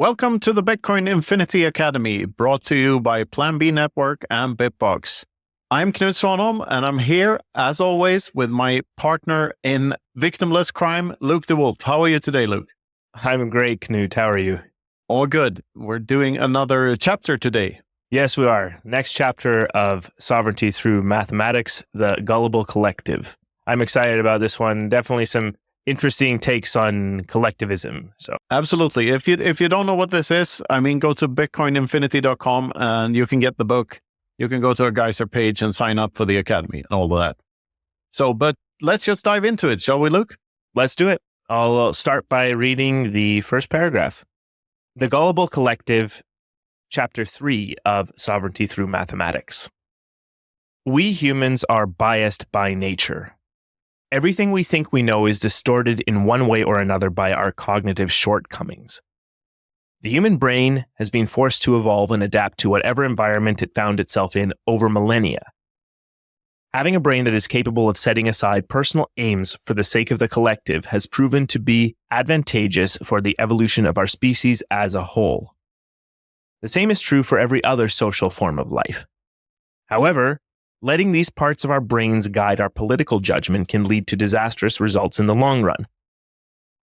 Welcome to the Bitcoin Infinity Academy, brought to you by Plan B Network and Bitbox. I'm Knut Svanholm, and I'm here, as always, with my partner in victimless crime, Luke DeWolf. How are you today, Luke? I'm great, Knut. How are you? All good. We're doing another chapter today. Yes, we are. Next chapter of Sovereignty Through Mathematics, the Gullible Collective. I'm excited about this one. Definitely some interesting takes on collectivism. So absolutely. If you don't know what this is, go to bitcoininfinity.com and you can get the book. You can go to our Geyser page and sign up for the Academy and all of that. But let's just dive into it, shall we, Luke? Let's do it. I'll start by reading the first paragraph. The Gullible Collective, Chapter 3 of Sovereignty Through Mathematics. We humans are biased by nature. Everything we think we know is distorted in one way or another by our cognitive shortcomings. The human brain has been forced to evolve and adapt to whatever environment it found itself in over millennia. Having a brain that is capable of setting aside personal aims for the sake of the collective has proven to be advantageous for the evolution of our species as a whole. The same is true for every other social form of life. However, letting these parts of our brains guide our political judgment can lead to disastrous results in the long run.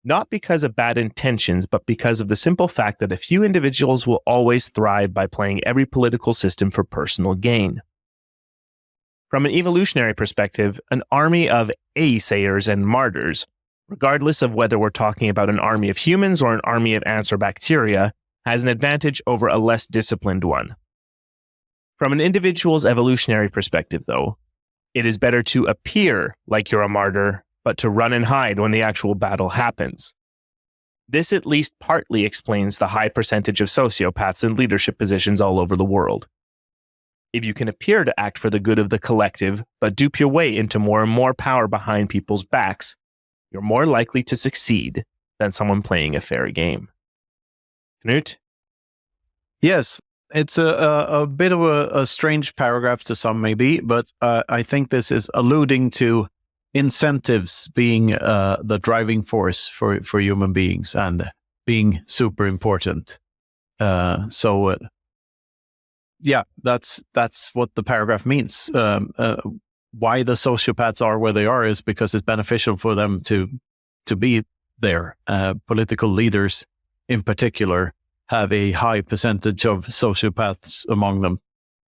Not because of bad intentions, but because of the simple fact that a few individuals will always thrive by playing every political system for personal gain. From an evolutionary perspective, an army of naysayers and martyrs, regardless of whether we're talking about an army of humans or an army of ants or bacteria, has an advantage over a less disciplined one. From an individual's evolutionary perspective, though, it is better to appear like you're a martyr, but to run and hide when the actual battle happens. This at least partly explains the high percentage of sociopaths in leadership positions all over the world. If you can appear to act for the good of the collective, but dupe your way into more and more power behind people's backs, you're more likely to succeed than someone playing a fair game. Knut? Yes. It's a bit of a strange paragraph to some, maybe, but I think this is alluding to incentives being the driving force for human beings and being super important. Yeah, that's what the paragraph means. Why the sociopaths are where they are is because it's beneficial for them to be there. Political leaders, in particular, have a high percentage of sociopaths among them.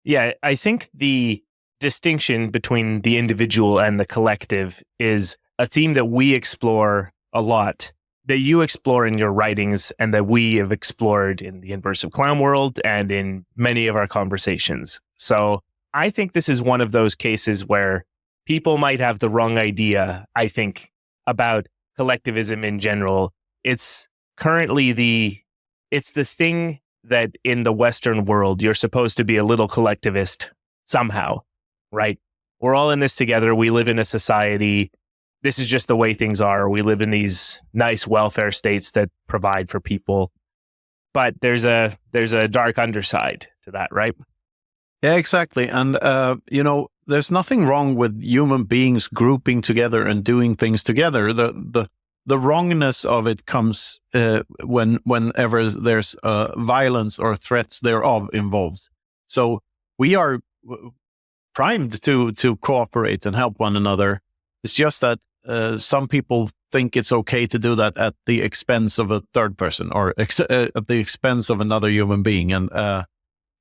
Yeah, I think the distinction between the individual and the collective is a theme that we explore a lot, that you explore in your writings and that we have explored in the Inverse of Clown world and in many of our conversations. So I think this is one of those cases where people might have the wrong idea, I think, about collectivism in general. It's currently the thing that in the Western world, you're supposed to be a little collectivist somehow, right? We're all in this together. We live in a society. This is just the way things are. We live in these nice welfare states that provide for people. But there's a dark underside to that, right? Yeah, exactly. And, there's nothing wrong with human beings grouping together and doing things together. The wrongness of it comes whenever there's violence or threats thereof involved. So we are primed to cooperate and help one another. It's just that some people think it's okay to do that at the expense of a third person or at the expense of another human being. And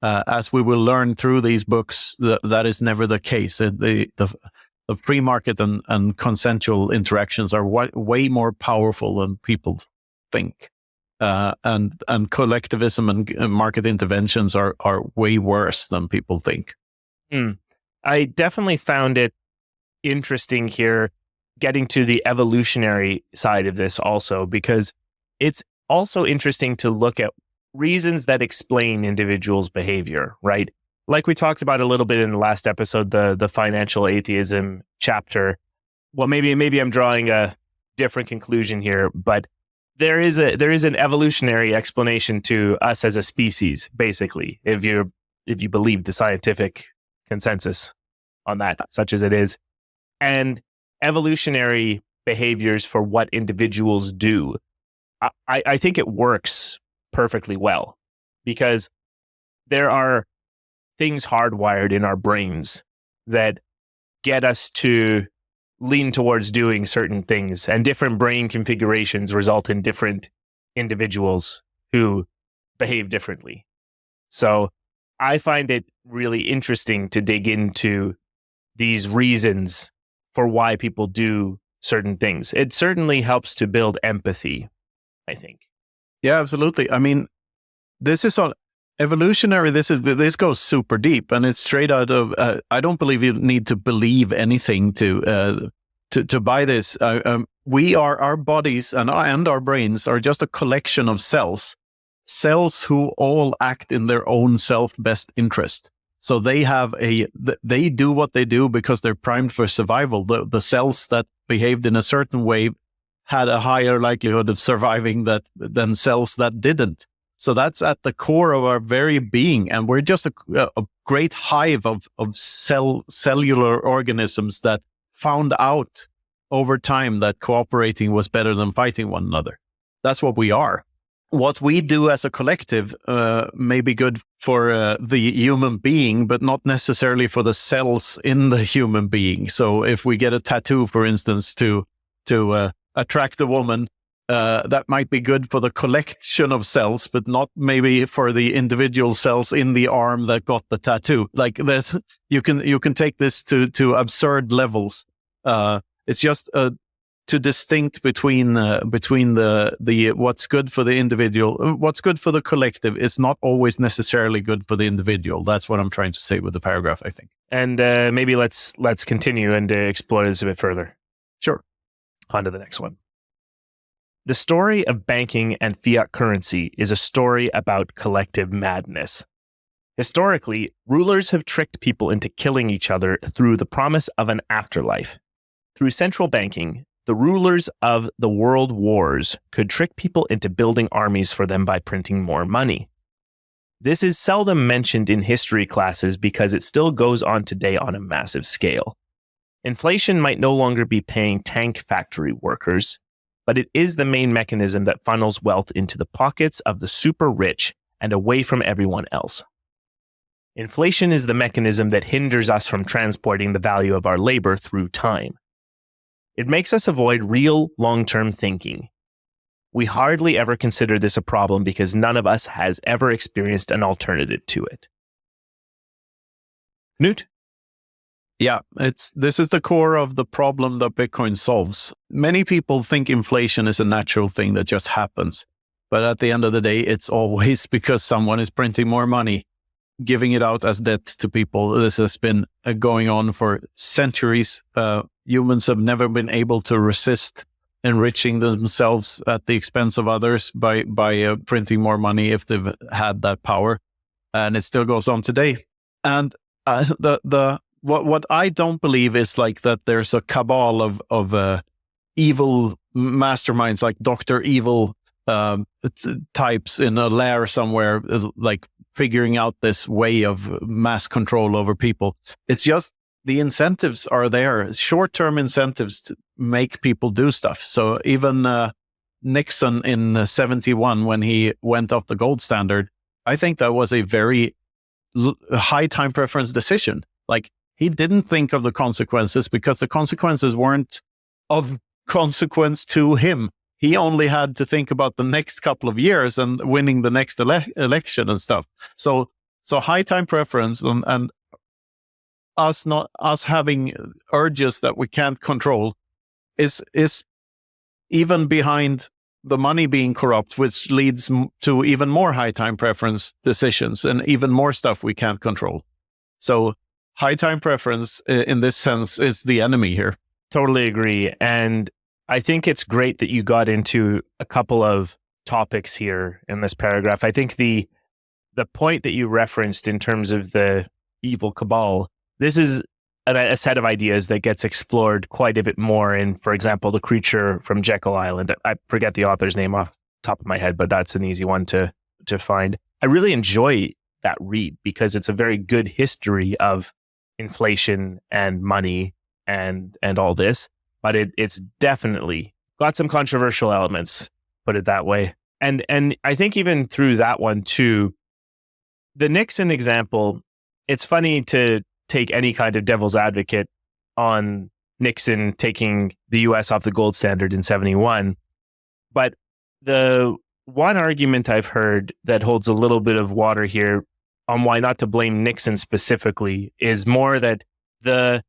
as we will learn through these books, that is never the case. The free market and consensual interactions are way more powerful than people think. And collectivism and market interventions are way worse than people think. I definitely found it interesting here getting to the evolutionary side of this also, because it's also interesting to look at reasons that explain individuals' behavior, right? Like we talked about a little bit in the last episode, the financial atheism chapter. Well, maybe I'm drawing a different conclusion here, but there is an evolutionary explanation to us as a species, basically, if you believe the scientific consensus on that, such as it is. And evolutionary behaviors for what individuals do, I think it works perfectly well, because there are things hardwired in our brains that get us to lean towards doing certain things, and different brain configurations result in different individuals who behave differently. So I find it really interesting to dig into these reasons for why people do certain things. It certainly helps to build empathy, I think. Yeah, absolutely. I mean, this is all evolutionary. This goes super deep, and it's straight out of. I don't believe you need to believe anything to buy this. Our bodies and our brains are just a collection of cells who all act in their own self-best interest. So they do what they do because they're primed for survival. The cells that behaved in a certain way had a higher likelihood of surviving than cells that didn't. So that's at the core of our very being, and we're just a great hive of cellular organisms that found out over time that cooperating was better than fighting one another. That's what we are. What we do as a collective may be good for the human being, but not necessarily for the cells in the human being. So if we get a tattoo, for instance, to attract a woman, that might be good for the collection of cells, but not maybe for the individual cells in the arm that got the tattoo. Like you can take this to absurd levels. It's just to distinct between the what's good for the individual, what's good for the collective is not always necessarily good for the individual. That's what I'm trying to say with the paragraph, I think. And maybe let's continue and explore this a bit further. Sure. On to the next one. The story of banking and fiat currency is a story about collective madness. Historically, rulers have tricked people into killing each other through the promise of an afterlife. Through central banking, the rulers of the world wars could trick people into building armies for them by printing more money. This is seldom mentioned in history classes because it still goes on today on a massive scale. Inflation might no longer be paying tank factory workers, but it is the main mechanism that funnels wealth into the pockets of the super rich and away from everyone else. Inflation is the mechanism that hinders us from transporting the value of our labor through time. It makes us avoid real long-term thinking. We hardly ever consider this a problem because none of us has ever experienced an alternative to it. Knut? Yeah, this is the core of the problem that Bitcoin solves. Many people think inflation is a natural thing that just happens. But at the end of the day, it's always because someone is printing more money, giving it out as debt to people. This has been going on for centuries. Humans have never been able to resist enriching themselves at the expense of others by printing more money if they've had that power. And it still goes on today. And what I don't believe is like that there's a cabal of evil masterminds like Dr. Evil types in a lair somewhere, like figuring out this way of mass control over people. It's just the incentives are there, short-term incentives to make people do stuff. So even Nixon in 71, when he went off the gold standard, I think that was a very high time preference decision. Like, he didn't think of the consequences because the consequences weren't of consequence to him. He only had to think about the next couple of years and winning the next election and stuff. So high time preference and us having urges that we can't control is even behind the money being corrupt, which leads to even more high time preference decisions and even more stuff we can't control. So high time preference in this sense is the enemy here. Totally agree. And I think it's great that you got into a couple of topics here in this paragraph. I think the point that you referenced in terms of the evil cabal, this is a set of ideas that gets explored quite a bit more in, for example, The Creature from Jekyll Island. I forget the author's name off the top of my head, but that's an easy one to find. I really enjoy that read because it's a very good history of inflation and money and all this, but it's definitely got some controversial elements, put it that way. And I think even through that one too, the Nixon example, it's funny to take any kind of devil's advocate on Nixon taking the US off the gold standard in 71. But the one argument I've heard that holds a little bit of water here on why not to blame Nixon specifically is more that the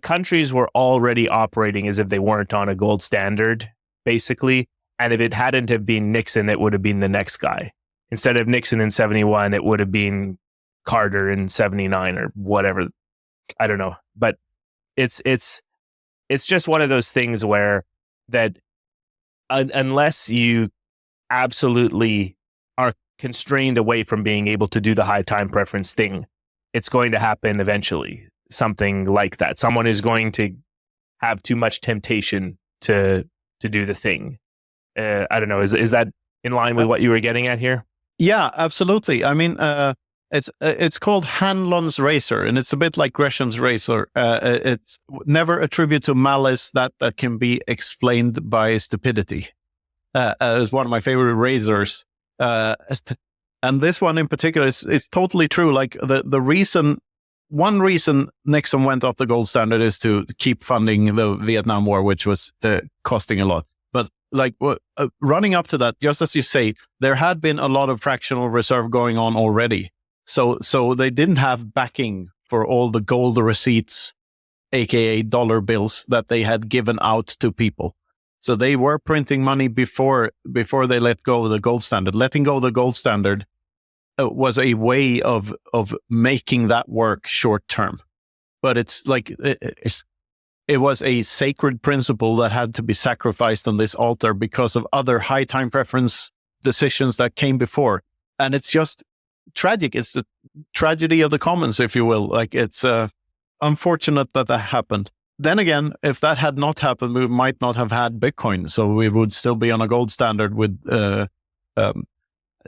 countries were already operating as if they weren't on a gold standard, basically. And if it hadn't have been Nixon, it would have been the next guy. Instead of Nixon in 71, it would have been Carter in 79 or whatever. I don't know. But it's just one of those things where that unless you absolutely are constrained away from being able to do the high time preference thing, it's going to happen eventually. Something like that. Someone is going to have too much temptation to do the thing. I don't know. Is that in line with what you were getting at here? Yeah, absolutely. I mean, it's called Hanlon's razor, and it's a bit like Gresham's razor. It's never attribute to malice that can be explained by stupidity. It's one of my favorite razors. And this one in particular is totally true. Like one reason Nixon went off the gold standard is to keep funding the Vietnam War, which was costing a lot. But like running up to that, just as you say, there had been a lot of fractional reserve going on already. So they didn't have backing for all the gold receipts, aka dollar bills, that they had given out to people. So they were printing money before they let go of the gold standard. Letting go of the gold standard was a way of making that work short term. But it's like it was a sacred principle that had to be sacrificed on this altar because of other high time preference decisions that came before. And it's just tragic. It's the tragedy of the commons, if you will. Like, it's unfortunate that that happened. Then again, if that had not happened, we might not have had Bitcoin. So we would still be on a gold standard with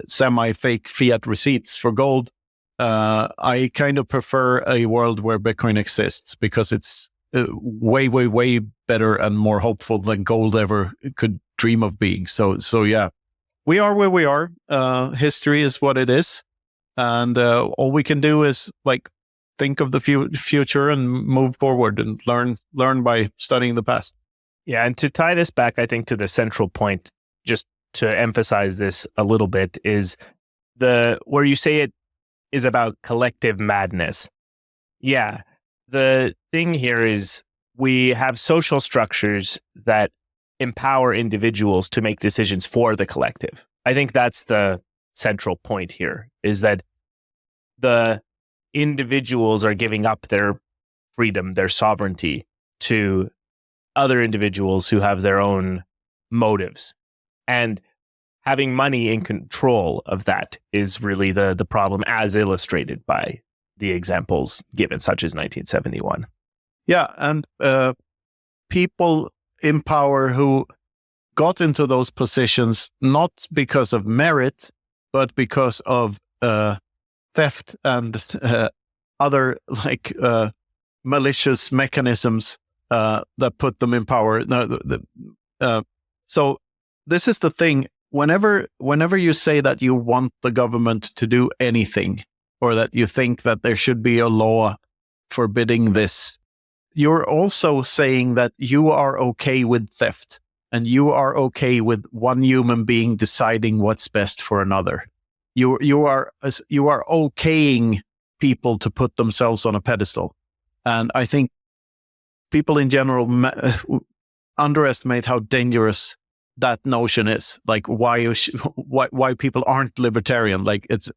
semi-fake fiat receipts for gold. I kind of prefer a world where Bitcoin exists because it's way, way, way better and more hopeful than gold ever could dream of being. So yeah, we are where we are. History is what it is. And all we can do is like think of the future and move forward and learn by studying the past. Yeah, and to tie this back, I think, to the central point, just to emphasize this a little bit, is where you say it is about collective madness. Yeah, the thing here is we have social structures that empower individuals to make decisions for the collective. I think that's the central point here, is that the individuals are giving up their freedom, their sovereignty to other individuals who have their own motives. And having money in control of that is really the problem, as illustrated by the examples given, such as 1971. Yeah, and people in power who got into those positions not because of merit, but because of theft and other like malicious mechanisms that put them in power. So this is the thing. Whenever you say that you want the government to do anything, or that you think that there should be a law forbidding this, you're also saying that you are okay with theft, and you are okay with one human being deciding what's best for another. You are okaying people to put themselves on a pedestal, and I think people in general underestimate how dangerous that notion is. Like why people aren't libertarian. Like it's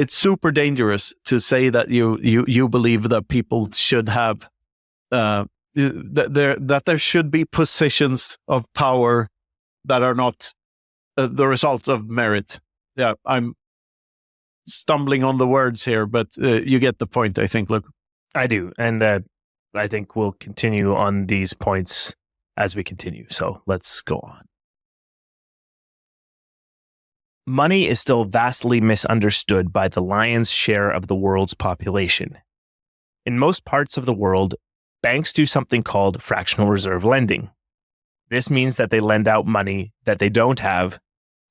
super dangerous to say that you believe that people should have that there should be positions of power that are not the result of merit. Yeah, I'm stumbling on the words here, but you get the point, I think. Look, I do, and I think we'll continue on these points as we continue. So let's go on. Money is still vastly misunderstood by the lion's share of the world's population. In most parts of the world, banks do something called fractional reserve lending. This means that they lend out money that they don't have,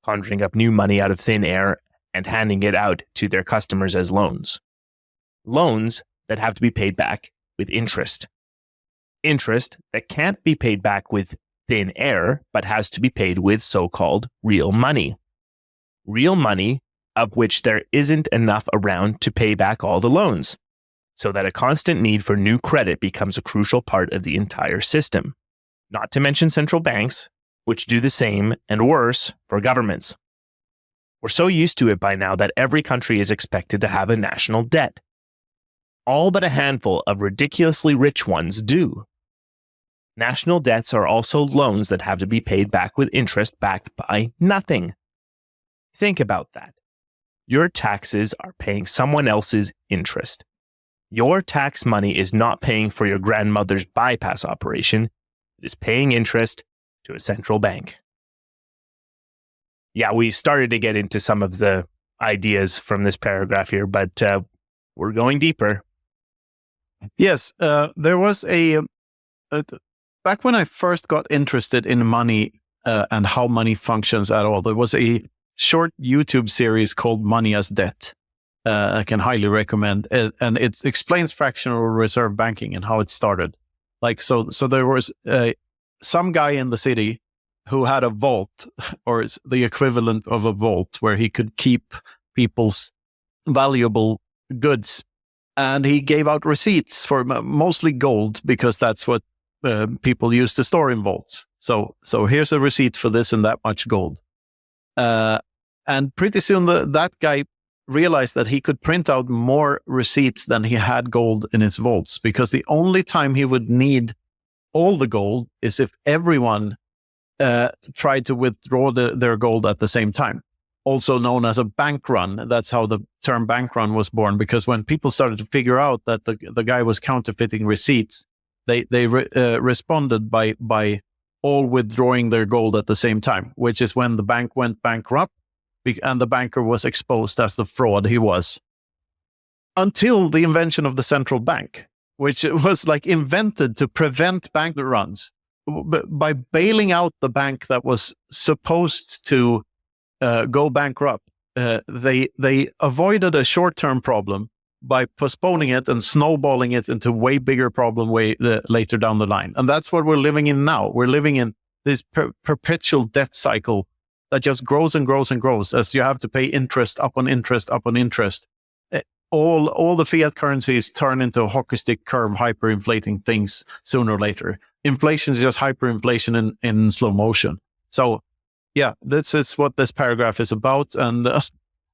conjuring up new money out of thin air and handing it out to their customers as loans. Loans that have to be paid back with interest. Interest that can't be paid back with thin air, but has to be paid with so-called real money. Real money of which there isn't enough around to pay back all the loans, so that a constant need for new credit becomes a crucial part of the entire system. Not to mention central banks, which do the same and worse for governments. We're so used to it by now that every country is expected to have a national debt. All but a handful of ridiculously rich ones do. National debts are also loans that have to be paid back with interest backed by nothing. Think about that. Your taxes are paying someone else's interest. Your tax money is not paying for your grandmother's bypass operation. It is paying interest to a central bank. Yeah, we started to get into some of the ideas from this paragraph here, but we're going deeper. Yes, there was back when I first got interested in money and how money functions at all, there was a short YouTube series called Money as Debt. I can highly recommend it, and it explains fractional reserve banking and how it started. So there was some guy in the city who had a vault, or the equivalent of a vault, where he could keep people's valuable goods. And he gave out receipts for mostly gold, because that's what people used to store in vaults. So here's a receipt for this and that much gold. And pretty soon that guy realized that he could print out more receipts than he had gold in his vaults, because the only time he would need all the gold is if everyone tried to withdraw their gold at the same time. Also known as a bank run. That's how the term bank run was born, because when people started to figure out that the guy was counterfeiting receipts, they responded by all withdrawing their gold at the same time, which is when the bank went bankrupt and the banker was exposed as the fraud he was. Until the invention of the central bank, which was invented to prevent bank runs by bailing out the bank that was supposed to go bankrupt. They avoided a short-term problem by postponing it and snowballing it into way bigger problem later down the line. And that's what we're living in now. We're living in this perpetual debt cycle that just grows and grows and grows, as you have to pay interest upon interest upon interest. All the fiat currencies turn into hockey stick curve hyperinflating things sooner or later. Inflation is just hyperinflation in slow motion. So yeah, this is what this paragraph is about, and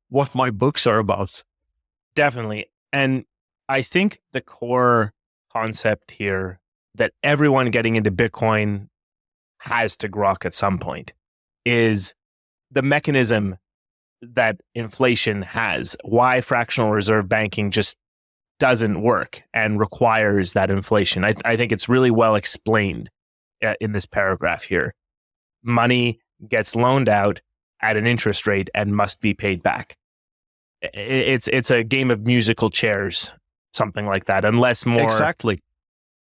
what my books are about. Definitely. And I think the core concept here that everyone getting into Bitcoin has to grok at some point is the mechanism that inflation has, why fractional reserve banking just doesn't work and requires that inflation. I think it's really well explained in this paragraph here. Money gets loaned out at an interest rate and must be paid back. It's a game of musical chairs, something like that, unless more... Exactly.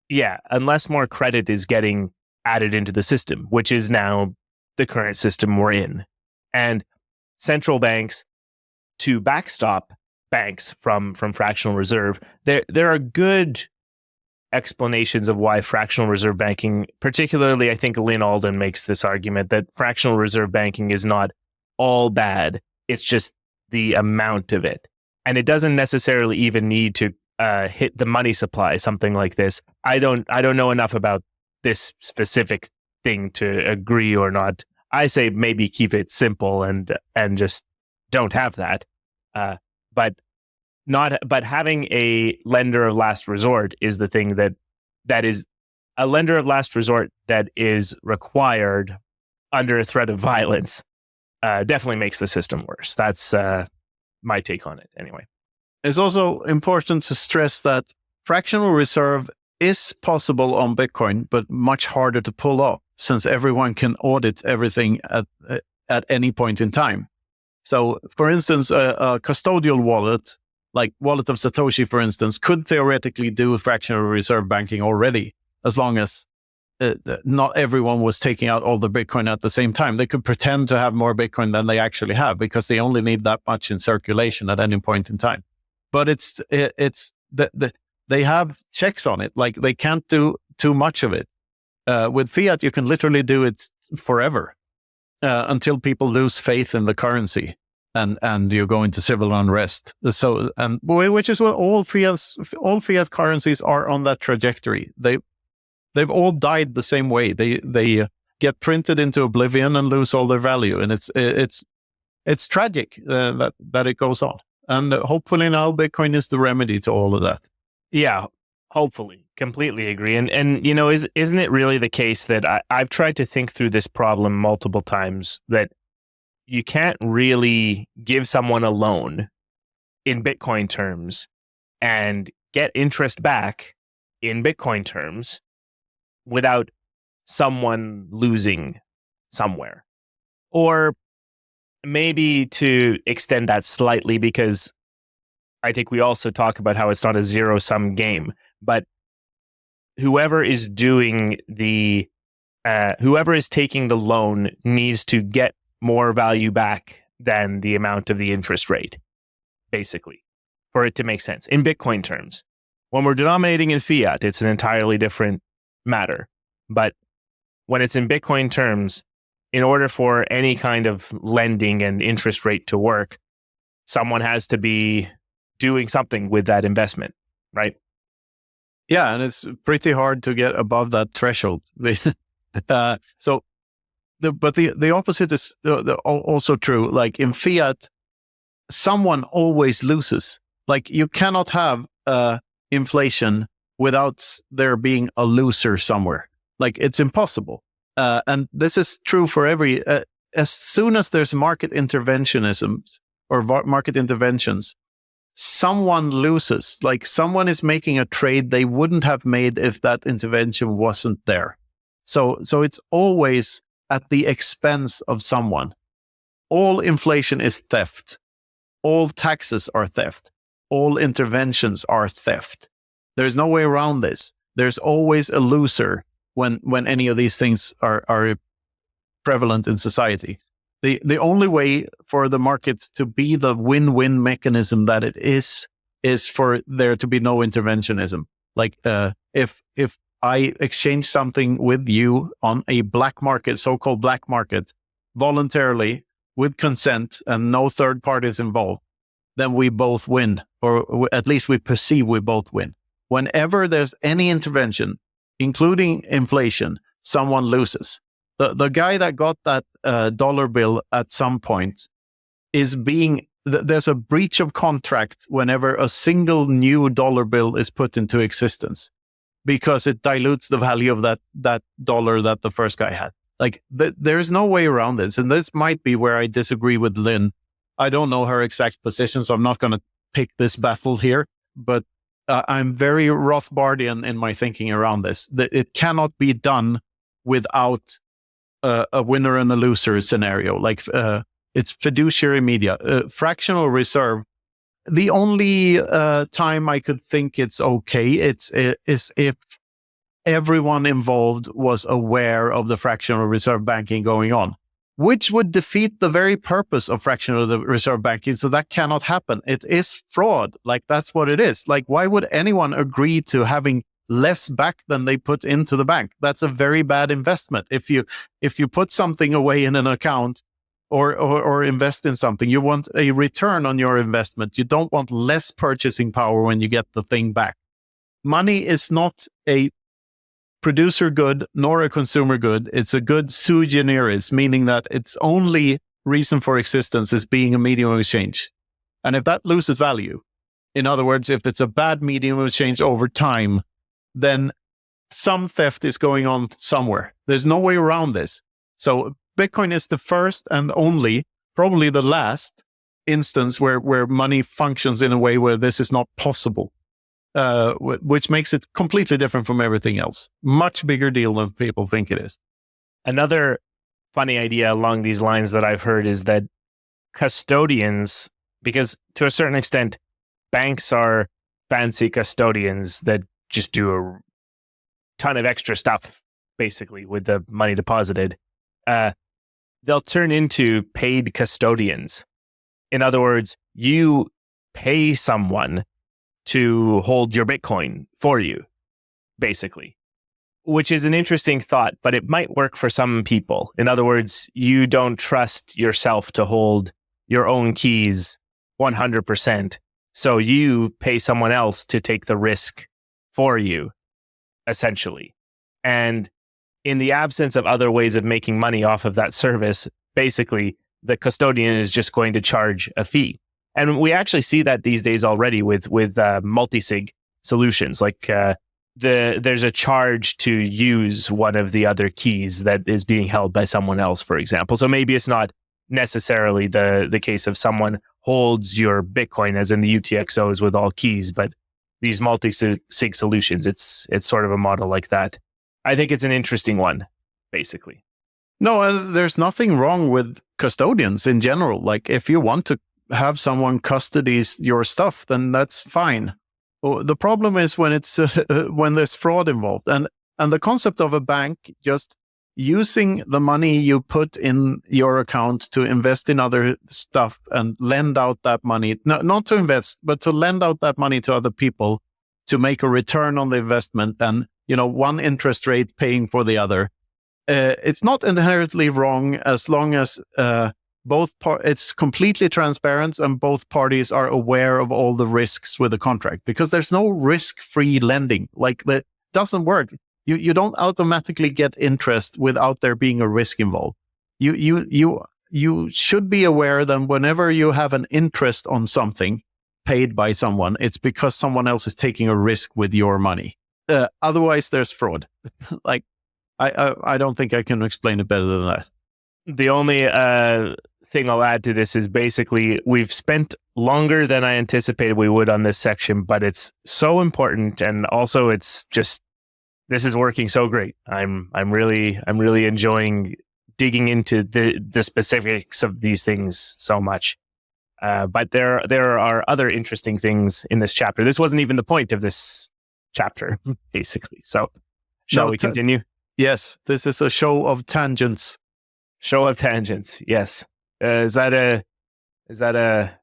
Yeah, unless more credit is getting added into the system, which is now the current system we're in. And central banks, to backstop banks from fractional reserve, there are good explanations of why fractional reserve banking, particularly I think Lynn Alden makes this argument that fractional reserve banking is not all bad. It's just the amount of it. And it doesn't necessarily even need to hit the money supply, something like this. I don't know enough about this specific thing to agree or not. I say maybe keep it simple and just don't have that. But having a lender of last resort is the thing that is a lender of last resort that is required under a threat of violence. Definitely makes the system worse. That's my take on it anyway. It's also important to stress that fractional reserve is possible on Bitcoin, but much harder to pull off, since everyone can audit everything at any point in time. So, for instance, a custodial wallet, like Wallet of Satoshi, for instance, could theoretically do fractional reserve banking already, as long as not everyone was taking out all the Bitcoin at the same time. They could pretend to have more Bitcoin than they actually have because they only need that much in circulation at any point in time. But they have checks on it. Like they can't do too much of it. With fiat, you can literally do it forever until people lose faith in the currency and you go into civil unrest. So, and which is what all fiat currencies are on that trajectory. They've all died the same way. They get printed into oblivion and lose all their value, and it's tragic that it goes on. And hopefully now Bitcoin is the remedy to all of that. Yeah, hopefully, completely agree. And isn't it really the case that I've tried to think through this problem multiple times, that you can't really give someone a loan in Bitcoin terms and get interest back in Bitcoin terms without someone losing somewhere. Or maybe to extend that slightly, because I think we also talk about how it's not a zero-sum game, but whoever is doing whoever is taking the loan needs to get more value back than the amount of the interest rate, basically, for it to make sense in Bitcoin terms. When we're denominating in fiat, it's an entirely different matter. But when it's in Bitcoin terms, in order for any kind of lending and interest rate to work, someone has to be doing something with that investment, right? Yeah, and it's pretty hard to get above that threshold. But the opposite is also true. Like in fiat, someone always loses. Like you cannot have inflation without there being a loser somewhere. Like it's impossible. And this is true for every, as soon as there's market interventionism or market interventions, someone loses. Like someone is making a trade they wouldn't have made if that intervention wasn't there. So it's always at the expense of someone. All inflation is theft. All taxes are theft. All interventions are theft. There's no way around this. There's always a loser when any of these things are prevalent in society. The only way for the market to be the win-win mechanism that it is for there to be no interventionism. Like if I exchange something with you on a black market, so-called black market, voluntarily with consent and no third parties involved, then we both win, or at least we perceive we both win. Whenever there's any intervention, including inflation, someone loses. The guy that got that dollar bill at some point there's a breach of contract whenever a single new dollar bill is put into existence, because it dilutes the value of that dollar that the first guy had. Like there's no way around this. And this might be where I disagree with Lynn. I don't know her exact position, so I'm not going to pick this battle here, but I'm very Rothbardian in my thinking around this. That it cannot be done without a winner and a loser scenario. Like it's fiduciary media. Fractional reserve, the only time I could think it's okay is if everyone involved was aware of the fractional reserve banking going on, which would defeat the very purpose of fractional reserve banking. So that cannot happen. It is fraud. Like that's what it is. Like why would anyone agree to having less back than they put into the bank? That's a very bad investment. If you put something away in an account or invest in something, you want a return on your investment. You don't want less purchasing power when you get the thing back. Money is not a producer good nor a consumer good. It's a good sui generis, meaning that its only reason for existence is being a medium of exchange. And if that loses value, in other words, if it's a bad medium of exchange over time, then some theft is going on somewhere. There's no way around this. So Bitcoin is the first and only, probably the last instance where money functions in a way where this is not possible. Which makes it completely different from everything else. Much bigger deal than people think it is. Another funny idea along these lines that I've heard is that custodians, because to a certain extent, banks are fancy custodians that just do a ton of extra stuff basically, with the money deposited, they'll turn into paid custodians. In other words, you pay someone to hold your Bitcoin for you, basically, which is an interesting thought, but it might work for some people. In other words, you don't trust yourself to hold your own keys 100%. So you pay someone else to take the risk for you, essentially. And in the absence of other ways of making money off of that service, basically, the custodian is just going to charge a fee. And we actually see that these days already with multi-sig solutions. Like there's a charge to use one of the other keys that is being held by someone else, for example. So maybe it's not necessarily the case of someone holds your Bitcoin, as in the UTXOs with all keys, but these multi-sig solutions, it's sort of a model like that. I think it's an interesting one, basically. No, there's nothing wrong with custodians in general. Like, if you want to have someone custodies your stuff, then that's fine. The problem is when it's when there's fraud involved, and the concept of a bank just using the money you put in your account to invest in other stuff and lend out that money, not to invest, but to lend out that money to other people to make a return on the investment, and one interest rate paying for the other. It's not inherently wrong as long as it's completely transparent and both parties are aware of all the risks with the contract, because there's no risk-free lending. Like, that doesn't work. You don't automatically get interest without there being a risk involved. You should be aware that whenever you have an interest on something paid by someone, it's because someone else is taking a risk with your money. Otherwise, there's fraud. Like, I don't think I can explain it better than that. The only thing I'll add to this is basically we've spent longer than I anticipated we would on this section, but it's so important, and also it's just, this is working so great. I'm really enjoying digging into the specifics of these things so much. But there are other interesting things in this chapter. This wasn't even the point of this chapter, basically. So, shall we continue? Yes, this is a show of tangents. Show of tangents. Yes. Is that a?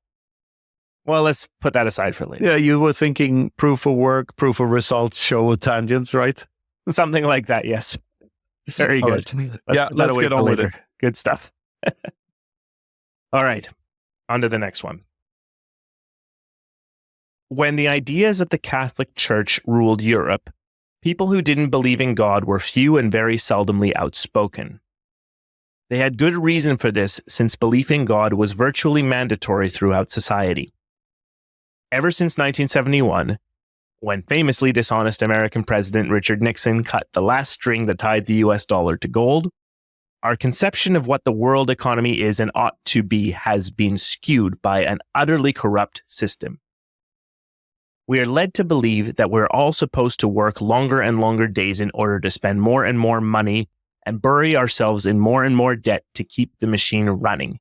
Well, let's put that aside for later. Yeah, you were thinking proof of work, proof of results, show of tangents, right? Something like that. Yes. Very good. Let's get on with it. Good stuff. All right. On to the next one. When the ideas of the Catholic Church ruled Europe, people who didn't believe in God were few and very seldomly outspoken. They had good reason for this, since belief in God was virtually mandatory throughout society. Ever since 1971, when famously dishonest American President Richard Nixon cut the last string that tied the US dollar to gold, our conception of what the world economy is and ought to be has been skewed by an utterly corrupt system. We are led to believe that we're all supposed to work longer and longer days in order to spend more and more money and bury ourselves in more and more debt to keep the machine running.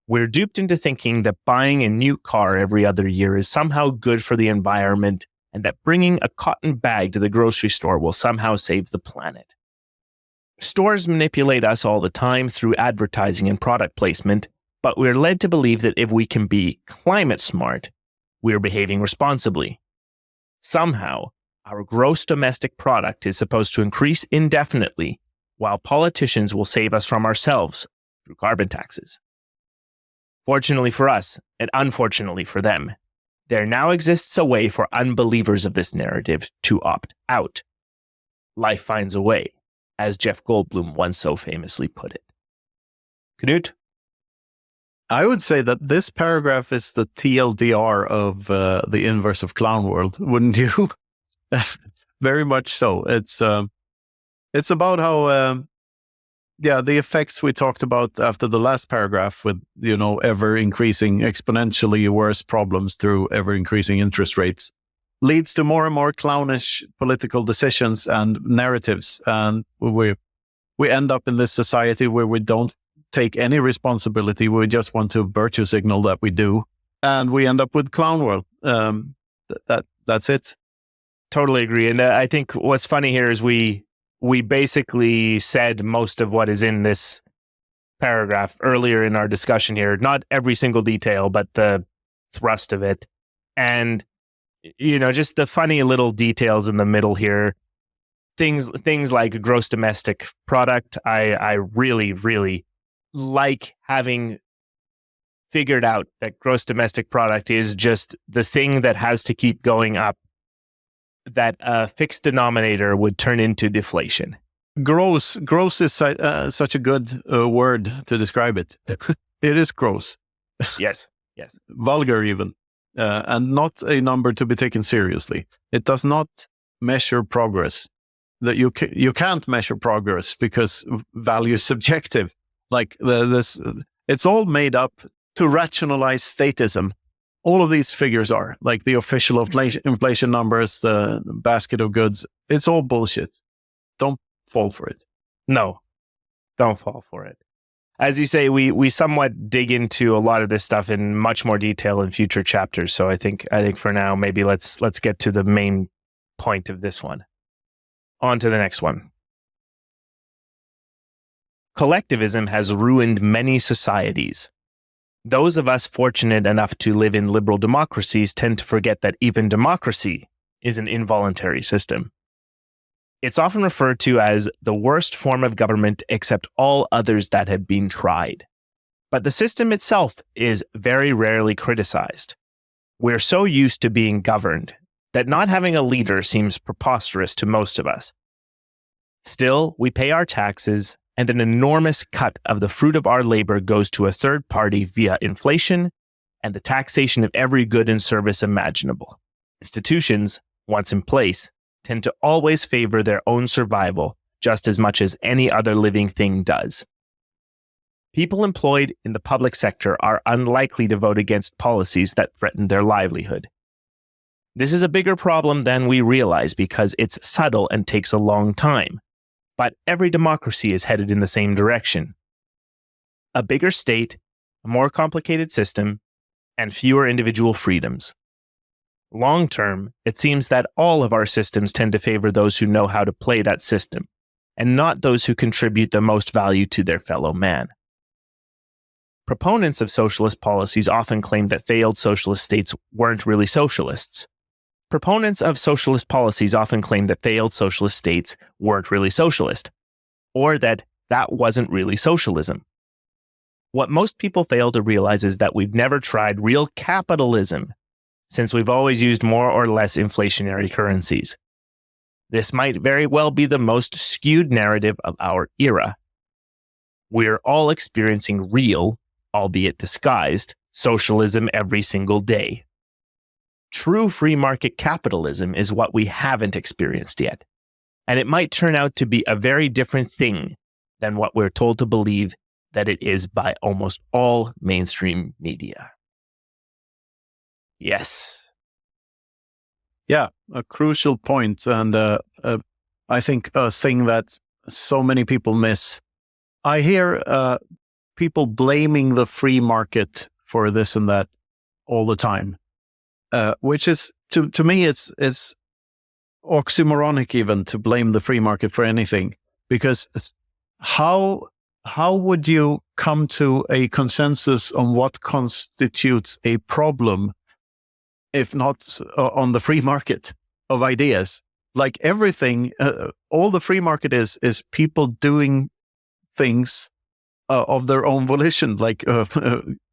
We're duped into thinking that buying a new car every other year is somehow good for the environment, and that bringing a cotton bag to the grocery store will somehow save the planet. Stores manipulate us all the time through advertising and product placement, but we're led to believe that if we can be climate smart, we're behaving responsibly. Somehow, our gross domestic product is supposed to increase indefinitely, while politicians will save us from ourselves through carbon taxes. Fortunately for us, and unfortunately for them, there now exists a way for unbelievers of this narrative to opt out. Life finds a way, as Jeff Goldblum once so famously put it. Knut? I would say that this paragraph is the TLDR of the inverse of clown world, wouldn't you? Very much so. It's about how the effects we talked about after the last paragraph, with ever increasing, exponentially worse problems through ever increasing interest rates, leads to more and more clownish political decisions and narratives, and we end up in this society where we don't take any responsibility. We just want to virtue signal that we do, and we end up with clown world. That's it. Totally agree. And I think what's funny here is we we basically said most of what is in this paragraph earlier in our discussion here. Not every single detail, but the thrust of it. And, just the funny little details in the middle here. Things like gross domestic product. I really, really like having figured out that gross domestic product is just the thing that has to keep going up, that a fixed denominator would turn into deflation. Gross is such a good word to describe it. It is gross. Yes. Vulgar even, and not a number to be taken seriously. It does not measure progress. That you can't measure progress because value is subjective. Like it's all made up to rationalize statism. All of these figures are like the official inflation numbers, the basket of goods. It's all bullshit. Don't fall for it. No, don't fall for it. As you say, we somewhat dig into a lot of this stuff in much more detail in future chapters. So I think for now, maybe let's get to the main point of this one. On to the next one. Collectivism has ruined many societies. Those of us fortunate enough to live in liberal democracies tend to forget that even democracy is an involuntary system. It's often referred to as the worst form of government except all others that have been tried. But the system itself is very rarely criticized. We're so used to being governed that not having a leader seems preposterous to most of us. Still, we pay our taxes, and an enormous cut of the fruit of our labor goes to a third party via inflation and the taxation of every good and service imaginable. Institutions, once in place, tend to always favor their own survival just as much as any other living thing does. People employed in the public sector are unlikely to vote against policies that threaten their livelihood. This is a bigger problem than we realize because it's subtle and takes a long time. But every democracy is headed in the same direction. A bigger state, a more complicated system, and fewer individual freedoms. Long term, it seems that all of our systems tend to favor those who know how to play that system, and not those who contribute the most value to their fellow man. Proponents of socialist policies often claim that failed socialist states weren't really socialists. Proponents of socialist policies often claim that failed socialist states weren't really socialist, or that wasn't really socialism. What most people fail to realize is that we've never tried real capitalism, since we've always used more or less inflationary currencies. This might very well be the most skewed narrative of our era. We're all experiencing real, albeit disguised, socialism every single day. True free market capitalism is what we haven't experienced yet, and it might turn out to be a very different thing than what we're told to believe that it is by almost all mainstream media. Yes. Yeah, a crucial point, and I think a thing that so many people miss. I hear people blaming the free market for this and that all the time. Which is, to me, it's oxymoronic even to blame the free market for anything. Because how would you come to a consensus on what constitutes a problem if not on the free market of ideas? Like everything, all the free market is people doing things of their own volition, like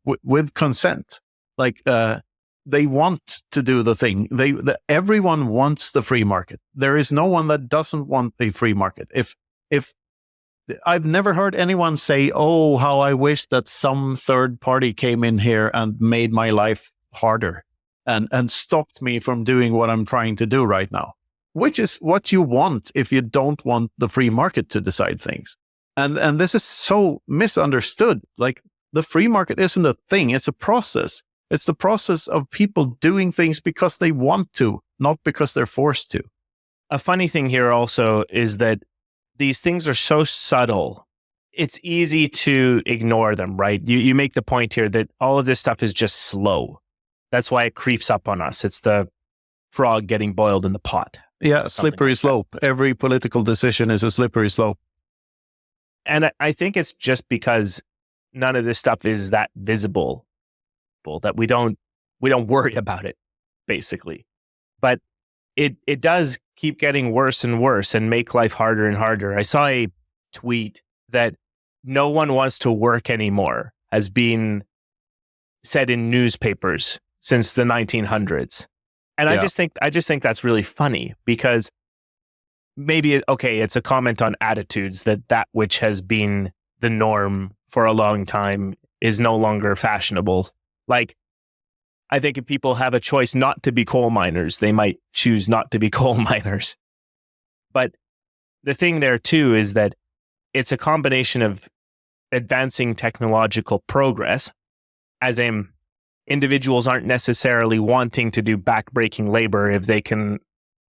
with consent. Like they want to do the thing. Everyone wants the free market. There is no one that doesn't want a free market. If I've never heard anyone say, "Oh, how I wish that some third party came in here and made my life harder and stopped me from doing what I'm trying to do right now," which is what you want if you don't want the free market to decide things. And this is so misunderstood. Like the free market isn't a thing; it's a process. It's the process of people doing things because they want to, not because they're forced to. A funny thing here also is that these things are so subtle, it's easy to ignore them, right? You make the point here that all of this stuff is just slow. That's why it creeps up on us. It's the frog getting boiled in the pot. Yeah, slippery slope. Every political decision is a slippery slope. And I think it's just because none of this stuff is that visible that we don't worry about it, basically. But it does keep getting worse and worse and make life harder and harder. I saw a tweet that no one wants to work anymore has been said in newspapers since the 1900s. And I just think that's really funny, because maybe, okay, it's a comment on attitudes that which has been the norm for a long time is no longer fashionable. Like, I think if people have a choice not to be coal miners, they might choose not to be coal miners. But the thing there too is that it's a combination of advancing technological progress, as in individuals aren't necessarily wanting to do backbreaking labor if they can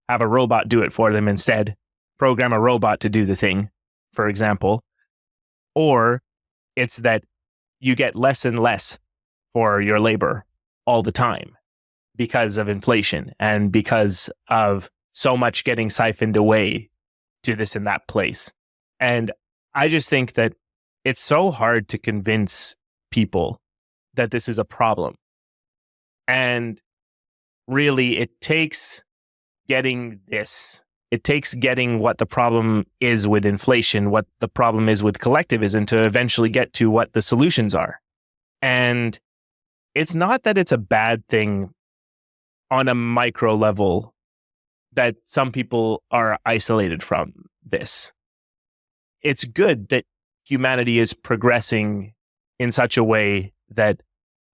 have a robot do it for them instead, program a robot to do the thing, for example. Or it's that you get less and less for your labor all the time because of inflation and because of so much getting siphoned away to this and that place. And I just think that it's so hard to convince people that this is a problem. And really, it takes getting what the problem is with inflation, what the problem is with collectivism, to eventually get to what the solutions are. And it's not that it's a bad thing on a micro level that some people are isolated from this. It's good that humanity is progressing in such a way that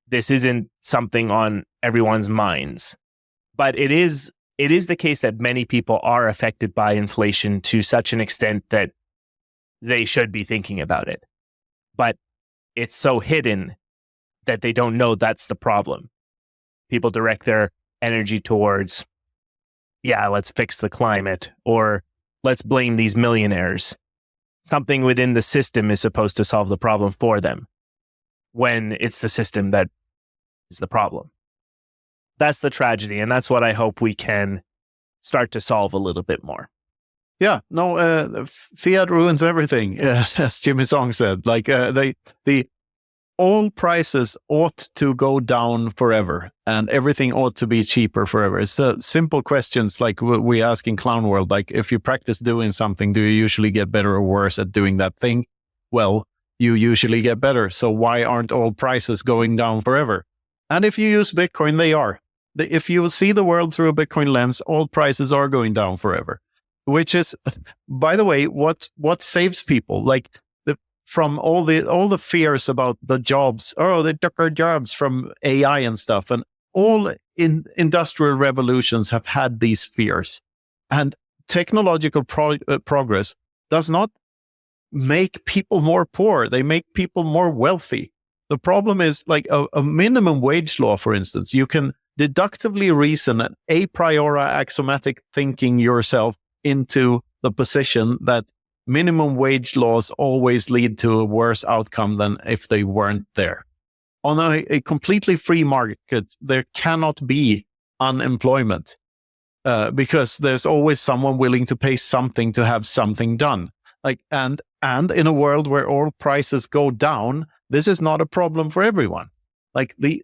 this isn't something on everyone's minds. But it is the case that many people are affected by inflation to such an extent that they should be thinking about it. But it's so hidden that they don't know that's the problem. People direct their energy towards, let's fix the climate, or let's blame these millionaires. Something within the system is supposed to solve the problem for them, when it's the system that is the problem. That's the tragedy, and that's what I hope we can start to solve a little bit more. Yeah, no, fiat ruins everything, as Jimmy Song said. Like, all prices ought to go down forever, and everything ought to be cheaper forever. It's the simple questions like we ask in Clown World, like, if you practice doing something, do you usually get better or worse at doing that thing? Well, you usually get better. So why aren't all prices going down forever? And if you use Bitcoin, they are. If you see the world through a Bitcoin lens, all prices are going down forever. Which is, by the way, what saves people. Like, from all the fears about the jobs. Oh, they took our jobs from AI and stuff. And all industrial revolutions have had these fears. And technological progress does not make people more poor. They make people more wealthy. The problem is, like, a minimum wage law, for instance. You can deductively reason and a priori axiomatic thinking yourself into the position that minimum wage laws always lead to a worse outcome than if they weren't there. On a completely free market, there cannot be unemployment because there's always someone willing to pay something to have something done. Like, and in a world where all prices go down, this is not a problem for everyone. Like, the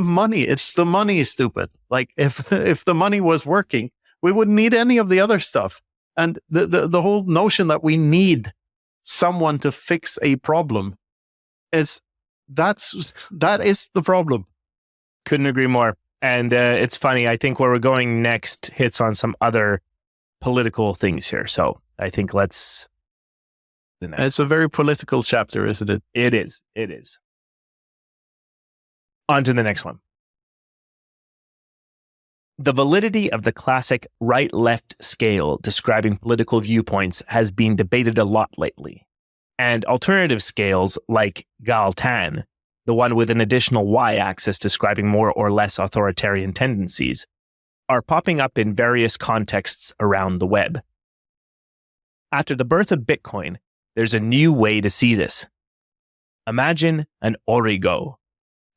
money, it's the money is stupid. Like, if the money was working, we wouldn't need any of the other stuff. And the whole notion that we need someone to fix a problem that is the problem. Couldn't agree more. And it's funny, I think where we're going next hits on some other political things here. So I think it's a very political chapter, isn't it? It is. On to the next one. The validity of the classic right-left scale describing political viewpoints has been debated a lot lately. And alternative scales like Galtan, the one with an additional y-axis describing more or less authoritarian tendencies, are popping up in various contexts around the web. After the birth of Bitcoin, there's a new way to see this. Imagine an origo,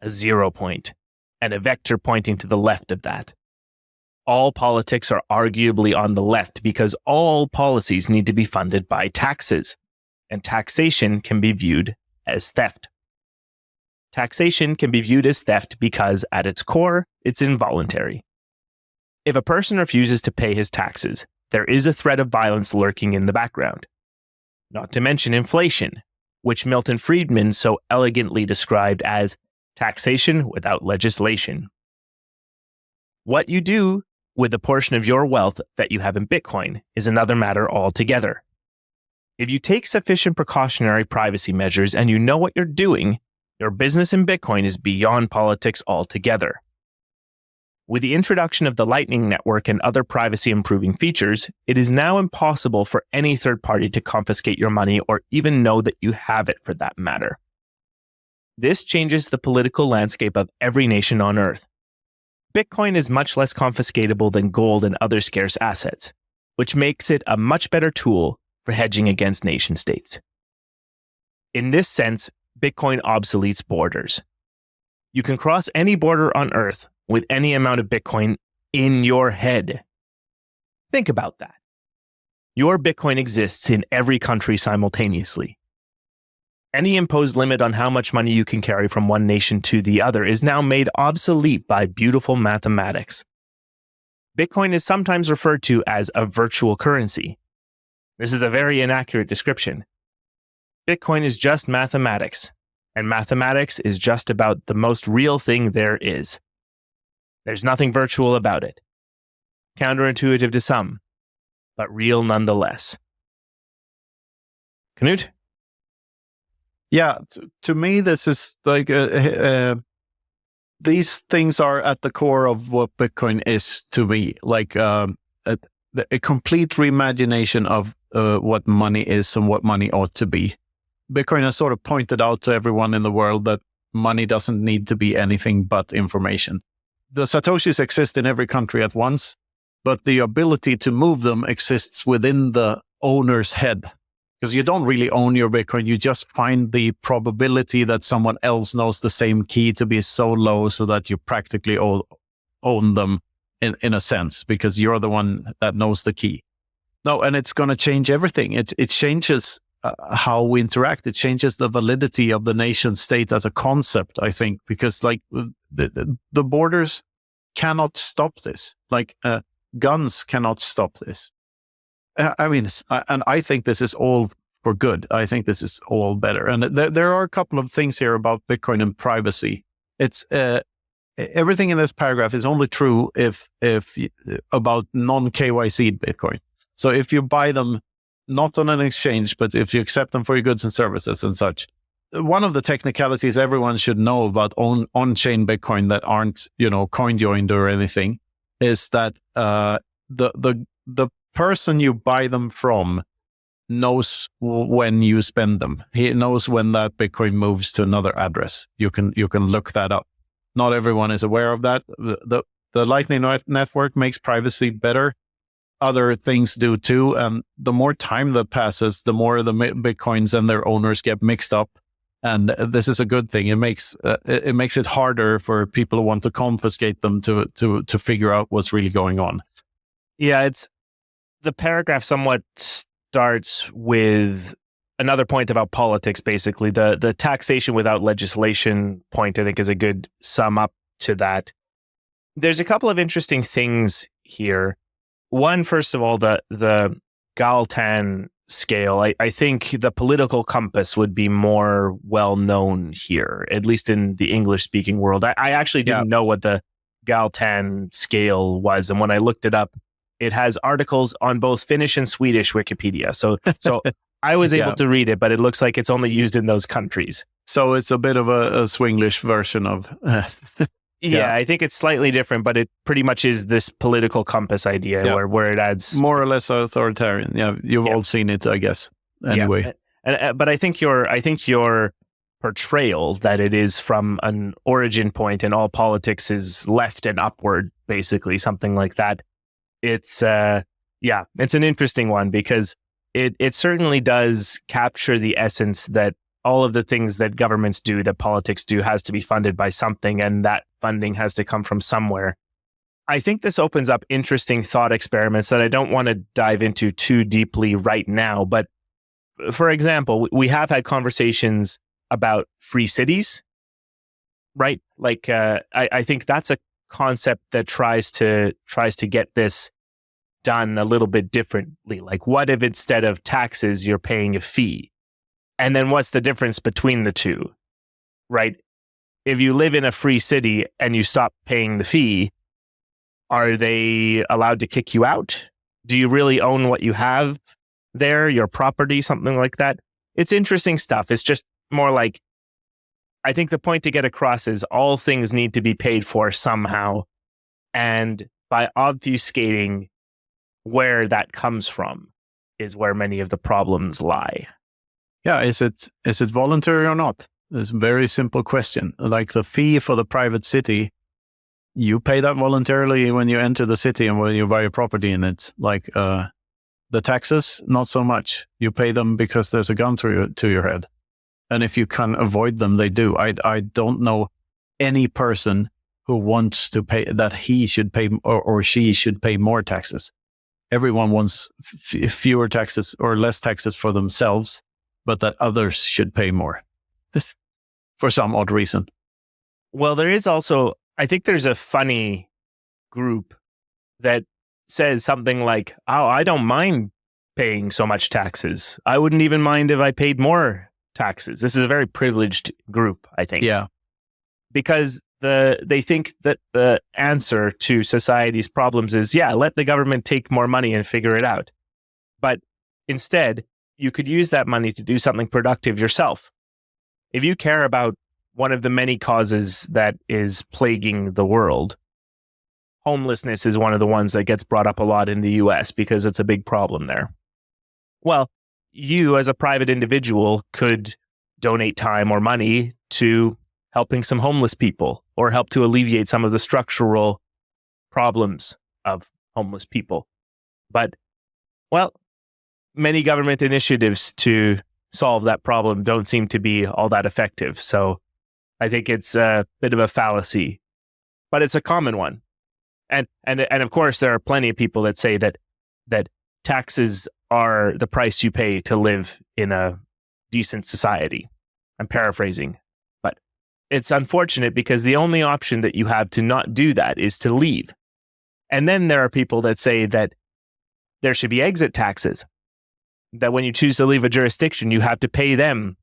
a 0 point, and a vector pointing to the left of that. all politics are arguably on the left because all policies need to be funded by taxes, and taxation can be viewed as theft. Taxation can be viewed as theft because, at its core, it's involuntary. If a person refuses to pay his taxes, there is a threat of violence lurking in the background. Not to mention inflation, which Milton Friedman so elegantly described as taxation without legislation. What you do with the portion of your wealth that you have in Bitcoin is another matter altogether. If you take sufficient precautionary privacy measures and you know what you're doing, your business in Bitcoin is beyond politics altogether. With the introduction of the Lightning Network and other privacy-improving features, it is now impossible for any third party to confiscate your money or even know that you have it for that matter. This changes the political landscape of every nation on Earth. Bitcoin is much less confiscatable than gold and other scarce assets, which makes it a much better tool for hedging against nation-states. In this sense, Bitcoin obsoletes borders. You can cross any border on Earth with any amount of Bitcoin in your head. Think about that. Your Bitcoin exists in every country simultaneously. Any imposed limit on how much money you can carry from one nation to the other is now made obsolete by beautiful mathematics. Bitcoin is sometimes referred to as a virtual currency. This is a very inaccurate description. Bitcoin is just mathematics, and mathematics is just about the most real thing there is. There's nothing virtual about it. Counterintuitive to some, but real nonetheless. Knut? Yeah, to me, this is like these things are at the core of what Bitcoin is to me, like a complete reimagination of what money is and what money ought to be. Bitcoin has sort of pointed out to everyone in the world that money doesn't need to be anything but information. The Satoshis exist in every country at once, but the ability to move them exists within the owner's head. Because you don't really own your Bitcoin, you just find the probability that someone else knows the same key to be so low so that you practically own them in a sense, because you're the one that knows the key. No, and it's going to change everything. It changes how we interact. It changes the validity of the nation state as a concept, I think, because like the borders cannot stop this. Like guns cannot stop this. I mean, and I think this is all for good. I think this is all better. And there are a couple of things here about Bitcoin and privacy. It's everything in this paragraph is only true if about non-KYC Bitcoin. So if you buy them not on an exchange, but if you accept them for your goods and services and such. One of the technicalities everyone should know about on-chain Bitcoin that aren't, coin joined or anything is that the person you buy them from knows when you spend them. He knows when that Bitcoin moves to another address. You can look that up. Not everyone is aware of that. The Lightning Network makes privacy better. Other things do too. And the more time that passes, the more the Bitcoins and their owners get mixed up. And this is a good thing. It makes it harder for people who want to confiscate them to figure out what's really going on. Yeah, the paragraph somewhat starts with another point about politics, basically. The taxation without legislation point, I think, is a good sum up to that. There's a couple of interesting things here. One, first of all, the Galtan scale. I think the political compass would be more well known here, at least in the English-speaking world. I actually didn't know what the Galtan scale was, and when I looked it up, it has articles on both Finnish and Swedish Wikipedia. So I was able to read it, but it looks like it's only used in those countries. So it's a bit of a Swinglish version of... Yeah, I think it's slightly different, but it pretty much is this political compass idea where it adds... More or less authoritarian. Yeah, you've all seen it, I guess. Anyway. Yeah. But I think your portrayal that it is from an origin point and all politics is left and upward, basically, something like that. It's an interesting one because it certainly does capture the essence that all of the things that governments do, that politics do, has to be funded by something, and that funding has to come from somewhere. I think this opens up interesting thought experiments that I don't want to dive into too deeply right now. But for example, we have had conversations about free cities, right? Like, I think that's a concept that tries to get this done a little bit differently. Like, what if instead of taxes, you're paying a fee? And then what's the difference between the two, right? If you live in a free city and you stop paying the fee, are they allowed to kick you out? Do you really own what you have there, your property, something like that? It's interesting stuff. It's just more like, I think the point to get across is all things need to be paid for somehow. And by obfuscating where that comes from is where many of the problems lie. Yeah, is it voluntary or not? It's a very simple question. Like the fee for the private city, you pay that voluntarily when you enter the city and when you buy a property in it. Like the taxes, not so much. You pay them because there's a gun to your head. And if you can avoid them, they do. I don't know any person who wants to pay that he should pay or she should pay more taxes. Everyone wants fewer taxes or less taxes for themselves, but that others should pay more for some odd reason. Well, there is also, I think there's a funny group that says something like, oh, I don't mind paying so much taxes. I wouldn't even mind if I paid more taxes. This is a very privileged group, I think. Yeah. Because they think that the answer to society's problems is, yeah, let the government take more money and figure it out. But instead, you could use that money to do something productive yourself. If you care about one of the many causes that is plaguing the world, homelessness is one of the ones that gets brought up a lot in the US because it's a big problem there. Well, you as a private individual could donate time or money to helping some homeless people or help to alleviate some of the structural problems of homeless people. But, well, many government initiatives to solve that problem don't seem to be all that effective. So I think it's a bit of a fallacy, but it's a common one. And of course, there are plenty of people that say that taxes are the price you pay to live in a decent society. I'm paraphrasing, but it's unfortunate because the only option that you have to not do that is to leave. And then there are people that say that there should be exit taxes, that when you choose to leave a jurisdiction, you have to pay them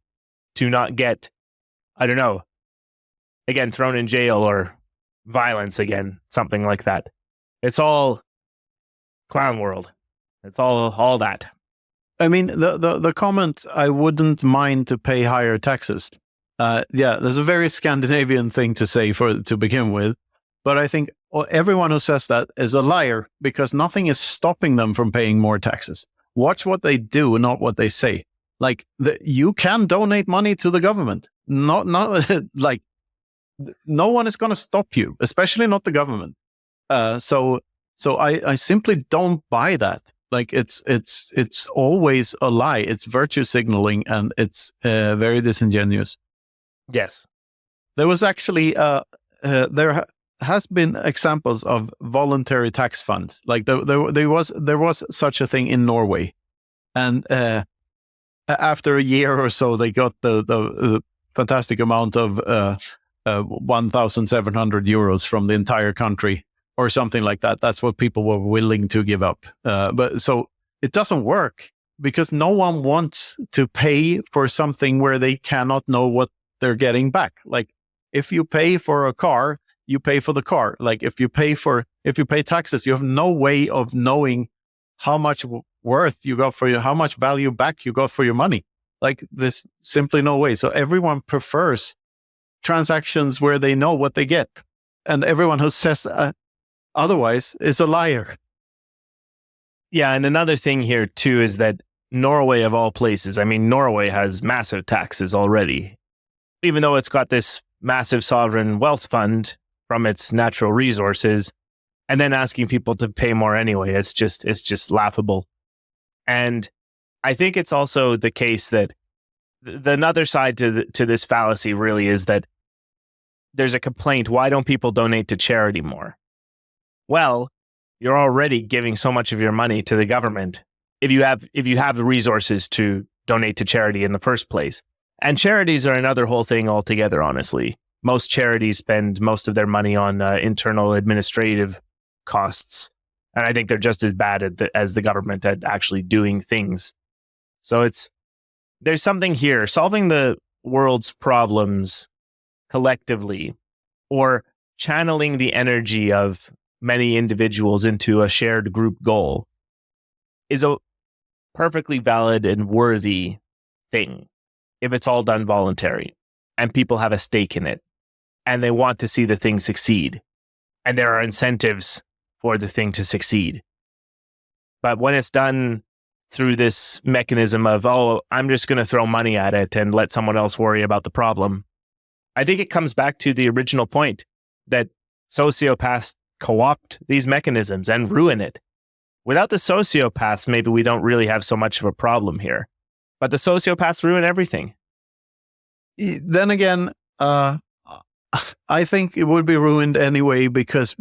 to not get, I don't know, again, thrown in jail or violence again, something like that. It's all clown world. It's all that. I mean, the comment, I wouldn't mind to pay higher taxes. Yeah, there's a very Scandinavian thing to say to begin with. But I think everyone who says that is a liar because nothing is stopping them from paying more taxes. Watch what they do, not what they say. Like, you can donate money to the government. Not like, no one is going to stop you, especially not the government. So I simply don't buy that. Like, it's always a lie. It's virtue signaling, and it's very disingenuous. Yes, there was actually there has been examples of voluntary tax funds. Like there was such a thing in Norway, and after a year or so, they got the fantastic amount of 1,700 euros from the entire country, or something like that. That's what people were willing to give up. But so it doesn't work because no one wants to pay for something where they cannot know what they're getting back. Like, if you pay for a car, you pay for the car. Like, if you pay taxes, you have no way of knowing how much worth you got how much value back you got for your money. Like, there's simply no way. So everyone prefers transactions where they know what they get. And everyone who says otherwise is a liar. Yeah, and another thing here too is that Norway, of all places, I mean, Norway has massive taxes already. Even though it's got this massive sovereign wealth fund from its natural resources, and then asking people to pay more anyway, it's just laughable. And I think it's also the case that another side to this fallacy really is that there's a complaint, why don't people donate to charity more? Well, you're already giving so much of your money to the government if you have the resources to donate to charity in the first place. And charities are another whole thing altogether, honestly. Most charities spend most of their money on internal administrative costs. And I think they're just as bad as the government at actually doing things. So there's something here. Solving the world's problems collectively, or channeling the energy of many individuals into a shared group goal, is a perfectly valid and worthy thing if it's all done voluntary and people have a stake in it and they want to see the thing succeed and there are incentives for the thing to succeed. But when it's done through this mechanism of, oh, I'm just going to throw money at it and let someone else worry about the problem, I think it comes back to the original point that sociopaths co-opt these mechanisms and ruin it. Without the sociopaths, maybe we don't really have so much of a problem here. But the sociopaths ruin everything. Then again, I think it would be ruined anyway because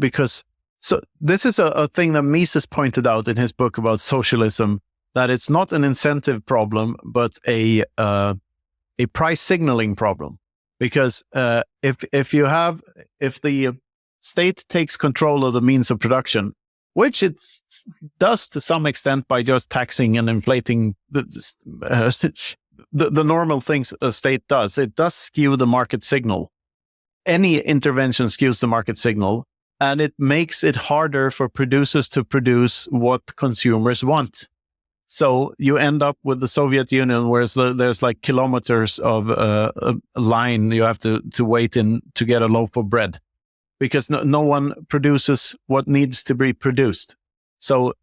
so this is a thing that Mises pointed out in his book about socialism, that it's not an incentive problem, but a price signaling problem. Because if the state takes control of the means of production, which it does to some extent by just taxing and inflating the normal things a state does, it does skew the market signal. Any intervention skews the market signal, and it makes it harder for producers to produce what consumers want. So you end up with the Soviet Union, where there's like kilometers of a line you have to wait in to get a loaf of bread, because no one produces what needs to be produced. So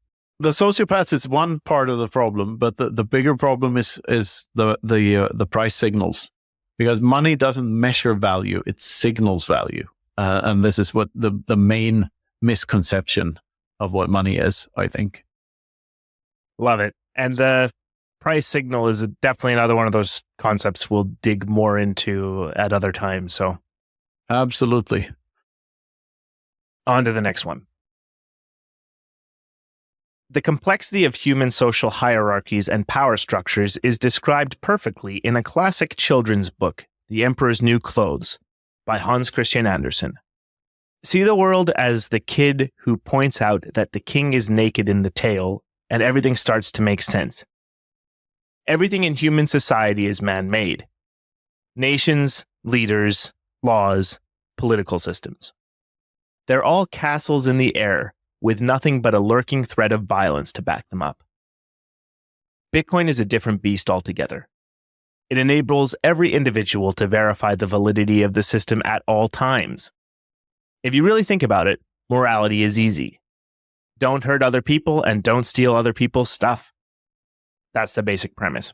the sociopaths is one part of the problem, but the bigger problem is the price signals, because money doesn't measure value; it signals value, and this is what the main misconception of what money is, I think. Love it. And the price signal is definitely another one of those concepts we'll dig more into at other times. So, absolutely. On to the next one. The complexity of human social hierarchies and power structures is described perfectly in a classic children's book, The Emperor's New Clothes, by Hans Christian Andersen. See the world as the kid who points out that the king is naked in the tale, and everything starts to make sense. Everything in human society is man-made. Nations, leaders, laws, political systems. They're all castles in the air, with nothing but a lurking threat of violence to back them up. Bitcoin is a different beast altogether. It enables every individual to verify the validity of the system at all times. If you really think about it, morality is easy. Don't hurt other people and don't steal other people's stuff. That's the basic premise.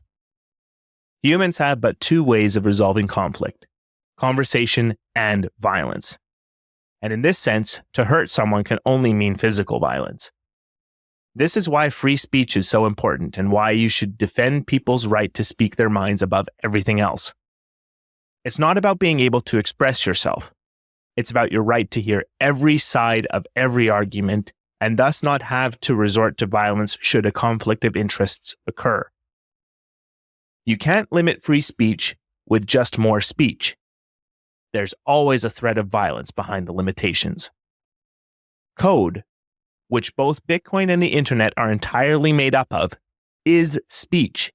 Humans have but two ways of resolving conflict: conversation and violence. And in this sense, to hurt someone can only mean physical violence. This is why free speech is so important and why you should defend people's right to speak their minds above everything else. It's not about being able to express yourself. It's about your right to hear every side of every argument and thus not have to resort to violence should a conflict of interests occur. You can't limit free speech with just more speech. There's always a threat of violence behind the limitations. Code, which both Bitcoin and the internet are entirely made up of, is speech.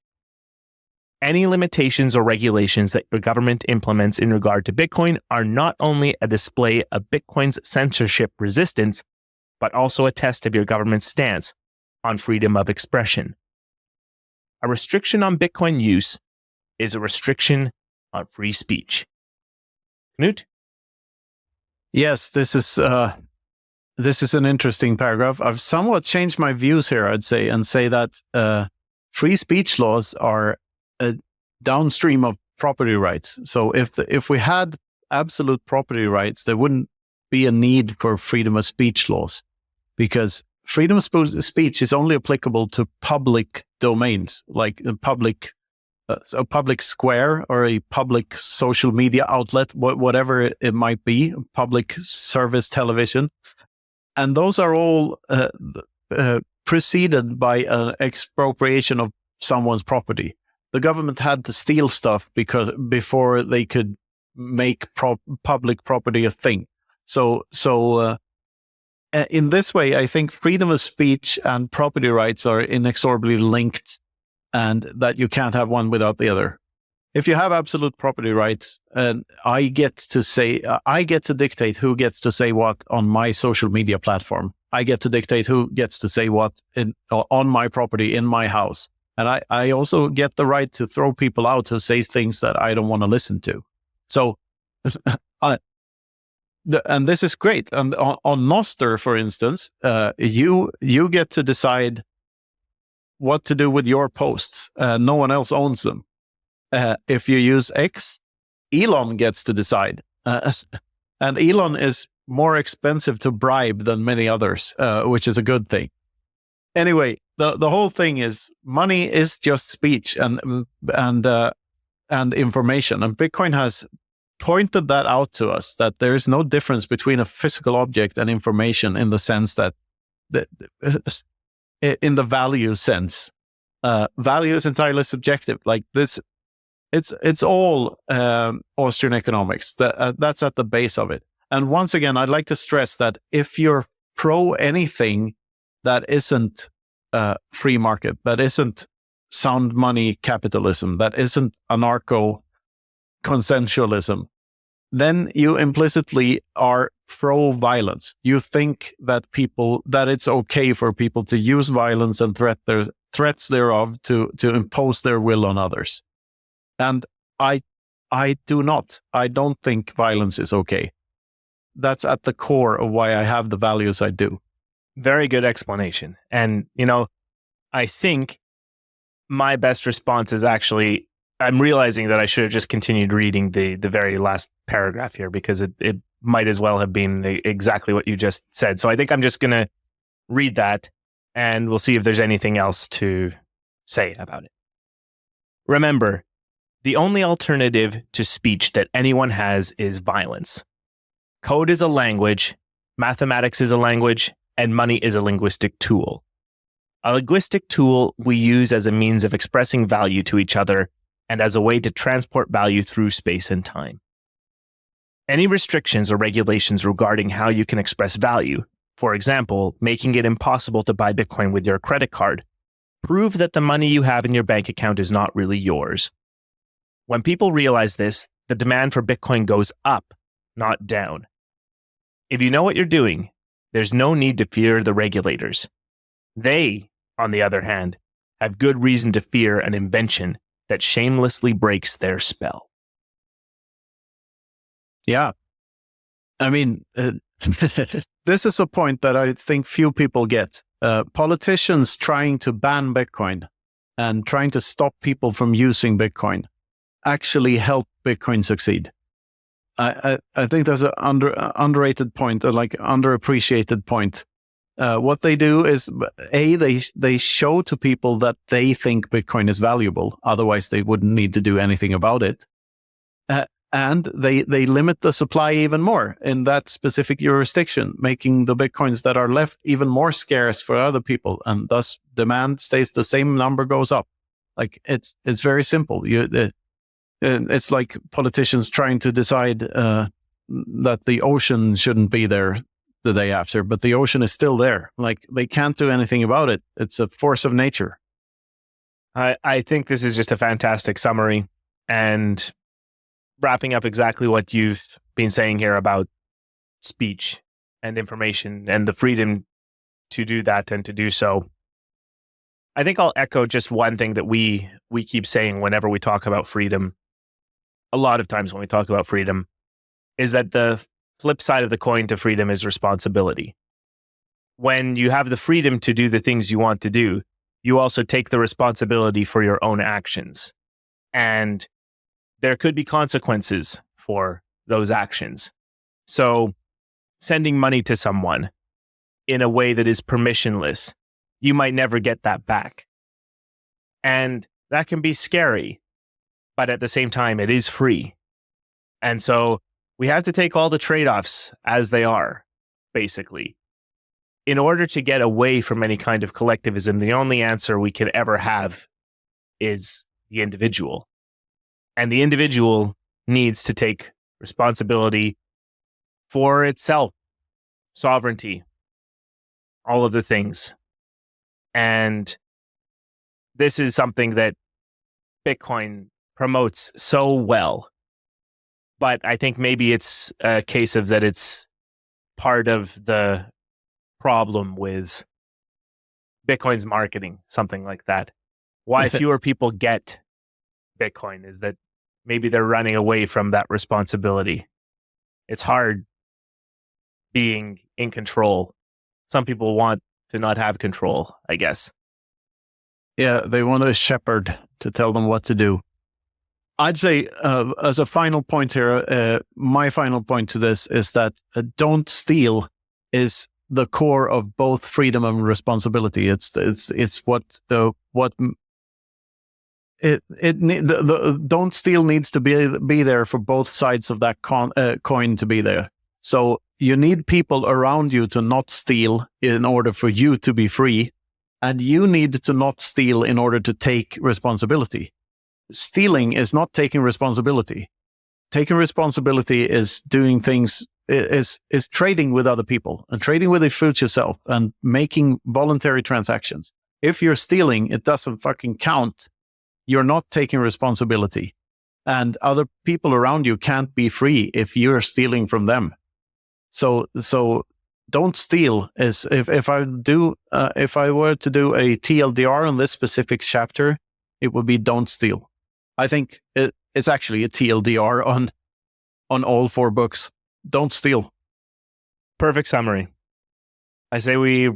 Any limitations or regulations that your government implements in regard to Bitcoin are not only a display of Bitcoin's censorship resistance, but also a test of your government's stance on freedom of expression. A restriction on Bitcoin use is a restriction on free speech. Knut? Yes, this is an interesting paragraph. I've somewhat changed my views here, I'd say, and say that free speech laws are a downstream of property rights. So if we had absolute property rights, there wouldn't be a need for freedom of speech laws, because freedom of speech is only applicable to public domains, like a public square or a public social media outlet, whatever it might be, public service television. and those are all preceded by an expropriation of someone's property. The government had to steal stuff before they could make public property a thing. So in this way, I think freedom of speech and property rights are inexorably linked, and that you can't have one without the other. If you have absolute property rights, and I get to dictate who gets to say what on my social media platform. I get to dictate who gets to say what on my property in my house. And I also get the right to throw people out who say things that I don't want to listen to. So, and this is great. And on Nostr, for instance, you get to decide what to do with your posts. No one else owns them. If you use X, Elon gets to decide. And Elon is more expensive to bribe than many others, which is a good thing. Anyway, the whole thing is money is just speech and information. And Bitcoin has pointed that out to us, that there is no difference between a physical object and information in the sense that in the value sense. Value is entirely subjective. Like this, it's all Austrian economics. That's at the base of it. And once again, I'd like to stress that if you're pro anything that isn't free market, that isn't sound money capitalism, that isn't anarcho-consensualism, then you implicitly are pro-violence. You think that it's okay for people to use violence and threats thereof to impose their will on others. And I do not. I don't think violence is okay. That's at the core of why I have the values I do. Very good explanation. And, I think my best response is actually, I'm realizing that I should have just continued reading the very last paragraph here, because it might as well have been exactly what you just said. So I think I'm just going to read that, and we'll see if there's anything else to say about it. Remember, the only alternative to speech that anyone has is violence. Code is a language, mathematics is a language, and money is a linguistic tool. A linguistic tool we use as a means of expressing value to each other and as a way to transport value through space and time. Any restrictions or regulations regarding how you can express value, for example, making it impossible to buy Bitcoin with your credit card, prove that the money you have in your bank account is not really yours. When people realize this, the demand for Bitcoin goes up, not down. If you know what you're doing, there's no need to fear the regulators. They, on the other hand, have good reason to fear an invention that shamelessly breaks their spell. Yeah. I mean, this is a point that I think few people get. Politicians trying to ban Bitcoin and trying to stop people from using Bitcoin actually help Bitcoin succeed. I think that's an underrated point, like underappreciated point. What they do is, they show to people that they think Bitcoin is valuable. Otherwise, they wouldn't need to do anything about it. And they limit the supply even more in that specific jurisdiction, making the Bitcoins that are left even more scarce for other people. And thus, demand stays the same, number goes up. Like it's very simple. It's like politicians trying to decide that the ocean shouldn't be there the day after, but the ocean is still there. Like they can't do anything about it. It's a force of nature. I think this is just a fantastic summary, and wrapping up exactly what you've been saying here about speech and information and the freedom to do that and to do so. I think I'll echo just one thing that we keep saying whenever we talk about freedom. A lot of times when we talk about freedom is that the flip side of the coin to freedom is responsibility. When you have the freedom to do the things you want to do, you also take the responsibility for your own actions. And there could be consequences for those actions. So sending money to someone in a way that is permissionless, you might never get that back. And that can be scary, but at the same time, it is free. And so we have to take all the trade-offs as they are, basically. in order to get away from any kind of collectivism, the only answer we could ever have is the individual. And the individual needs to take responsibility for itself, sovereignty, all of the things. And this is something that Bitcoin promotes so well. But I think maybe it's a case of that it's part of the problem with Bitcoin's marketing, something like that. Why fewer people get Bitcoin is that maybe they're running away from that responsibility. It's hard being in control. Some people want to not have control, I guess. Yeah, they want a shepherd to tell them what to do. I'd say, as a final point here, my final point to this is that don't steal is the core of both freedom and responsibility. It's what don't steal needs to be there for both sides of that coin to be there. So you need people around you to not steal in order for you to be free, and you need to not steal in order to take responsibility. Stealing is not taking responsibility. Taking responsibility is doing things, is trading with other people and trading with your future self and making voluntary transactions. If you're stealing, it doesn't fucking count. You're not taking responsibility. And other people around you can't be free if you're stealing from them. So don't steal is if I were to do a TLDR on this specific chapter, it would be don't steal. I think it's actually a TLDR on all 4 books. Don't steal. Perfect summary. I say we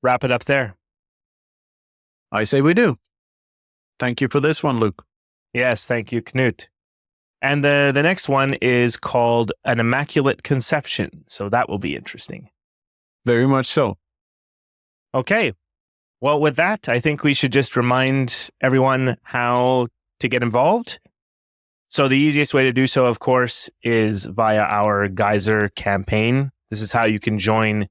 wrap it up there. I say we do. Thank you for this one, Luke. Yes, thank you, Knut. And the next one is called An Immaculate Conception. So that will be interesting. Very much so. Okay. Well, with that, I think we should just remind everyone how to get involved. So the easiest way to do so, of course, is via our Geyser campaign. This is how you can join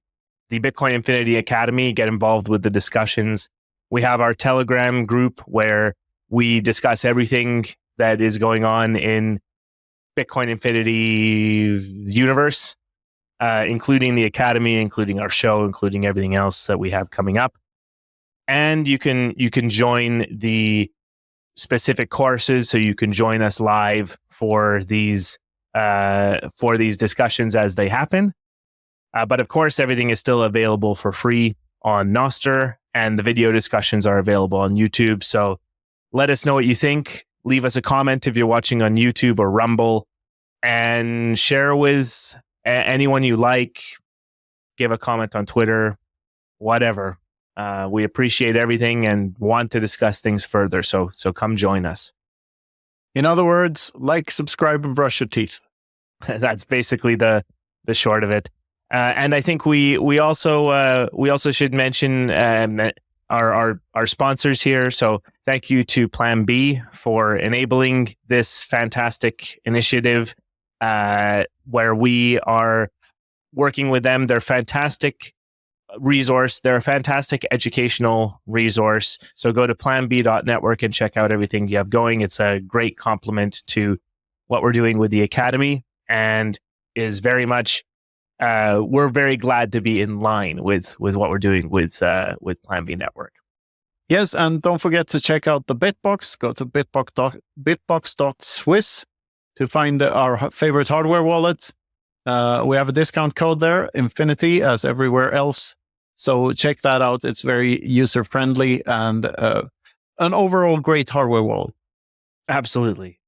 the Bitcoin Infinity Academy, get involved with the discussions. We have our Telegram group where we discuss everything that is going on in Bitcoin Infinity universe, including the Academy, including our show, including everything else that we have coming up. And you can join the specific courses, so you can join us live for these discussions as they happen. But of course, everything is still available for free on Nostr, and the video discussions are available on YouTube. So let us know what you think. Leave us a comment if you're watching on YouTube or Rumble, and share with anyone you like. Give a comment on Twitter, whatever. We appreciate everything and want to discuss things further. So come join us. In other words, like, subscribe, and brush your teeth. That's basically the short of it. And I think we also should mention our sponsors here. So thank you to Plan B for enabling this fantastic initiative, where we are working with them. They're fantastic resource. They're a fantastic educational resource. So go to planb.network and check out everything you have going. It's a great complement to what we're doing with the Academy, and is very much, we're very glad to be in line with what we're doing with Plan B Network. Yes, and don't forget to check out the Bitbox. Go to bitbox.swiss to find our favorite hardware wallet. We have a discount code there, Infinity, as everywhere else. So check that out. It's very user-friendly and an overall great hardware wallet. Absolutely.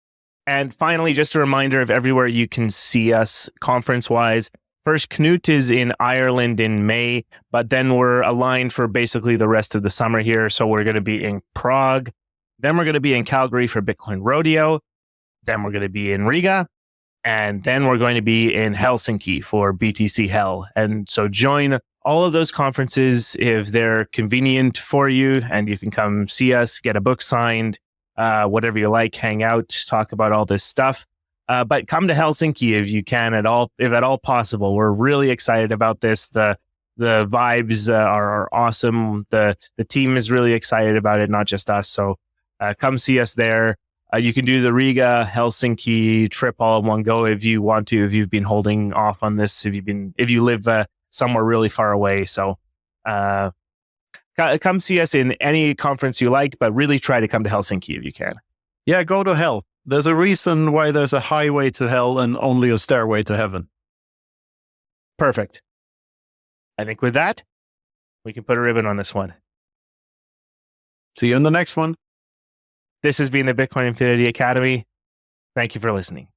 And finally, just a reminder of everywhere you can see us conference-wise. First, Knut is in Ireland in May, but then we're aligned for basically the rest of the summer here. So we're going to be in Prague. Then we're going to be in Calgary for Bitcoin Rodeo. Then we're going to be in Riga. And then we're going to be in Helsinki for BTC Hell. And so join all of those conferences if they're convenient for you, and you can come see us, get a book signed, whatever you like, hang out, talk about all this stuff. But come to Helsinki if you can if at all possible. We're really excited about this. The The vibes are awesome. The team is really excited about it, not just us. So come see us there. You can do the Riga Helsinki trip all in one go if you want to. If you've been holding off on this, if you live somewhere really far away. So come see us in any conference you like, but really try to come to Helsinki if you can. Yeah, go to hell. There's a reason why there's a highway to hell and only a stairway to heaven. Perfect. I think with that, we can put a ribbon on this one. See you in the next one. This has been the Bitcoin Infinity Academy. Thank you for listening.